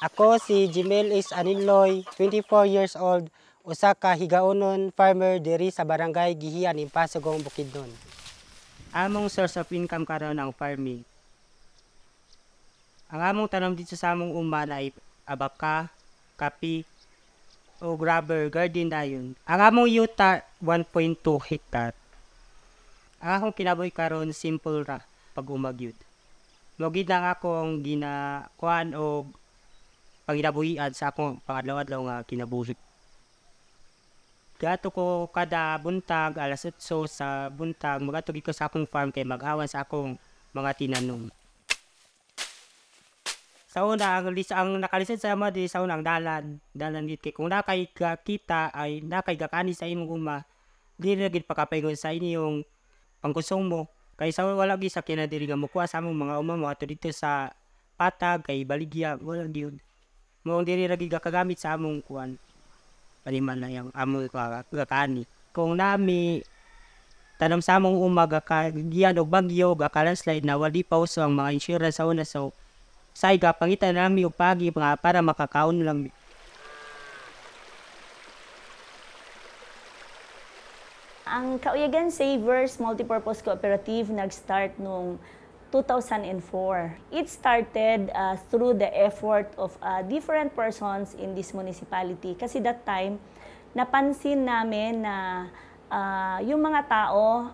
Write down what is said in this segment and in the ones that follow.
Ako si Jimel is Aninloy, 24 years old, usa ka higaonon farmer diri sa barangay Gihian, Impasugong, Bukidnon. Among source of income karon ang farming. Ang among tanom dito sa among uman ay abaka, kapi, o rubber garden dayon. Ang among yuta 1.2 hektar. Ang akong kinabuhi karon simple ra pag umagyud. Logid lang ako ang ginakuan o panginabuhian sa akong pangadlaw-adlaw nga kinabuhi. Gato ko kada buntag, alas 8 sa buntag, magatugid ko sa akong farm kay mag-awan sa akong mga tinanom. Sa una, ang nakalisan sa mga di sa unang dalan git kay kung nakay kita ay nakay gakani sa imong uma, di na gid pakapaingon sa inyong pangkusong mo. Kay sa wala gid sa kinadiri nga mukuha sa among mga uma mo ato dito sa patag kay baligya, wala gyud. Mo diri ra gid kagamit sa among kuan. Paliman na yung among gakani. Kung nami tanam sa among umaga giyan og bagyo gakalandslide na wali pa uso ang mga insurance sa una, so say gapangitan nami og pagi para makakaon lang. Ang Kauyagan Savers Multipurpose Cooperative nag-start noong 2004. It started through the effort of different persons in this municipality. Kasi that time, napansin namin na yung mga tao,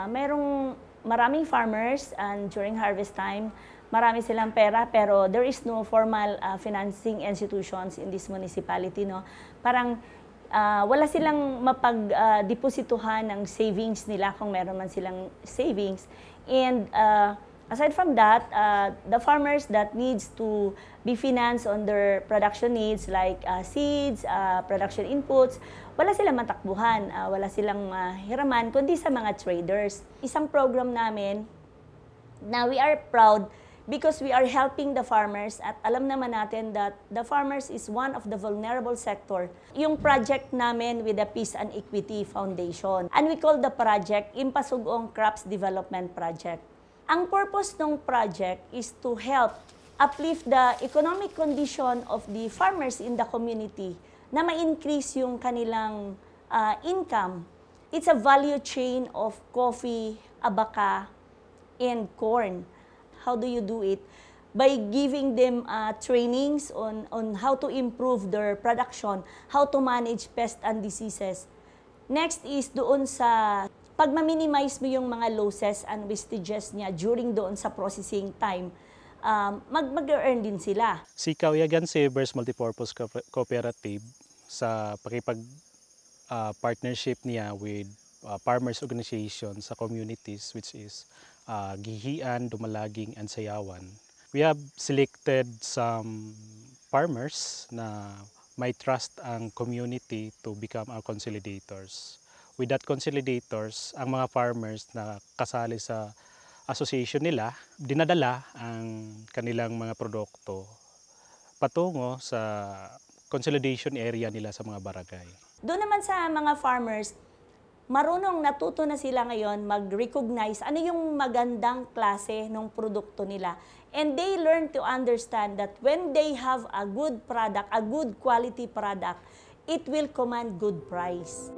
mayroong maraming farmers and during harvest time, marami silang pera pero there is no formal financing institutions in this municipality. No? Parang wala silang mapag-deposituhan ng savings nila kung meron man silang savings. And aside from that, the farmers that needs to be financed on their production needs like seeds, production inputs, wala silang matakbuhan, wala silang hiraman, kundi sa mga traders. Isang program namin na we are proud because we are helping the farmers at alam naman natin that the farmers is one of the vulnerable sector. Yung project namin with the Peace and Equity Foundation. And we call the project Impasugong Crops Development Project. Ang purpose ng project is to help uplift the economic condition of the farmers in the community na ma-increase yung kanilang income. It's a value chain of coffee, abaka, and corn. How do you do it? By giving them trainings on how to improve their production, how to manage pests and diseases. Next is doon sa pag ma-minimize mo yung mga losses and wastages niya during doon sa processing time, mag-earn din sila. Si Kauyagan Savers Multipurpose Cooperative sa pakipag-partnership niya with farmers organization sa communities which is Gihian, Dumalaging, and Sayawan. We have selected some farmers na may trust ang community to become our consolidators. With that consolidators, ang mga farmers na kasali sa association nila, dinadala ang kanilang mga produkto patungo sa consolidation area nila sa mga barangay. Doon naman sa mga farmers, marunong natuto na sila ngayon mag-recognize ano yung magandang klase ng produkto nila. And they learn to understand that when they have a good product, a good quality product, it will command good price.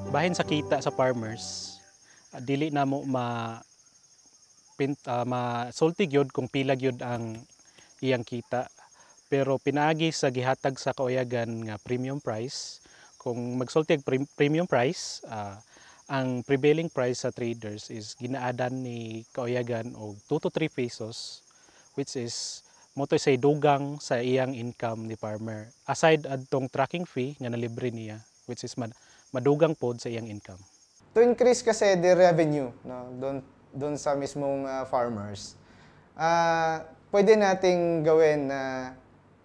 Bahin sa kita sa farmers, dili na mo masulti gyud kung pila gyud ang iyang kita. Pero pinaagi sa gihatag sa kauyagan nga premium price, kung magsulti og premium price, ang prevailing price sa traders is ginaadan ni kauyagan og 2 to 3 pesos, which is motoy say dugang sa iyang income ni farmer. Aside adtong tracking fee nga nalibre niya, which is madugang pod sa iyang income. To increase kasi the revenue, no, doon sa mismong farmers, pwede nating gawin na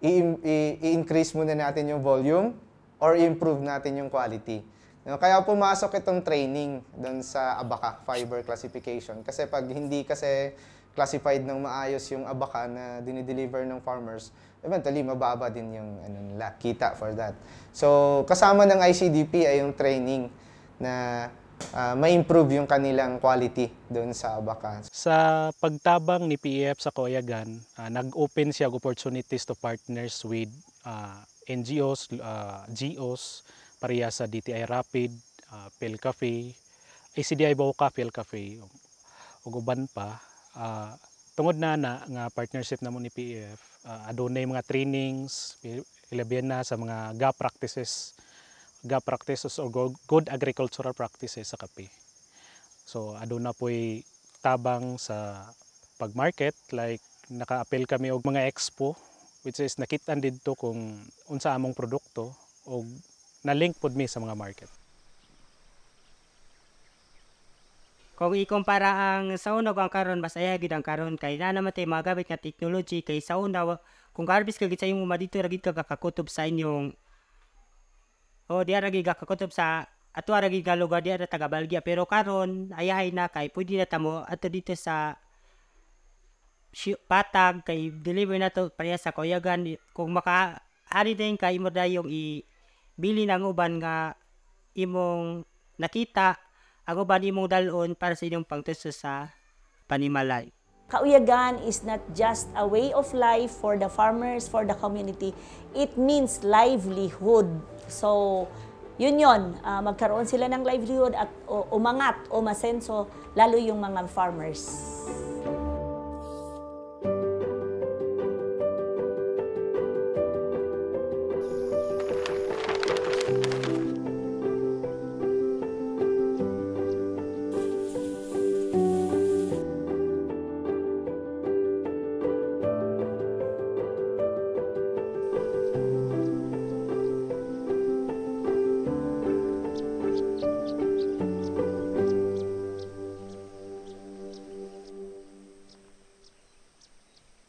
i-increase muna natin yung volume or i-improve natin yung quality. No, kaya pumasok itong training doon sa abaca fiber classification. Kasi pag hindi kasi classified ng maayos yung abaca na dinideliver ng farmers, eventually mababa din yung nila, kita for that. So kasama ng ICDP ay yung training na ma-improve yung kanilang quality doon sa abaca. Sa pagtabang ni PEF sa kauyagan, nag-open siya og opportunities to partners with NGOs, GOs, pareha sa DTI Rapid, PhilCafe, ACDI Boca, PhilCafe, ug uban pa. Tungod na nga partnership namo ni PEF, adunay mga trainings, ilabihan na sa mga GAP practices or good agricultural practices sa kape. So aduna po'y tabang sa pag-market, like naka-appeal kami og mga expo, which is nakitaan didto kung unsa among produkto o na-link pod mi sa mga market. Kung ikumpara ang sa una ang karon masaya gid ang karon kay na naman tay mga gamit nga technology kay sa una kung garbis ka gid sa imong madito ra gid ka kakakutob sa inyong diya ra gid kakakutob sa ato ra gid nga lugar diya ra taga Balgia, pero karon ayahay na kay pwede na tamo ato dito sa patag kay deliver na to pareha sa kauyagan. Kung makaari din kay imo dayong ibili ng uban nga imong nakita, ang uban imong dalon para sa inyong pangtuso sa panimalay. Kauyagan is not just a way of life for the farmers, for the community. It means livelihood. So, yun, magkaroon sila ng livelihood at umangat o masenso, lalo yung mga farmers.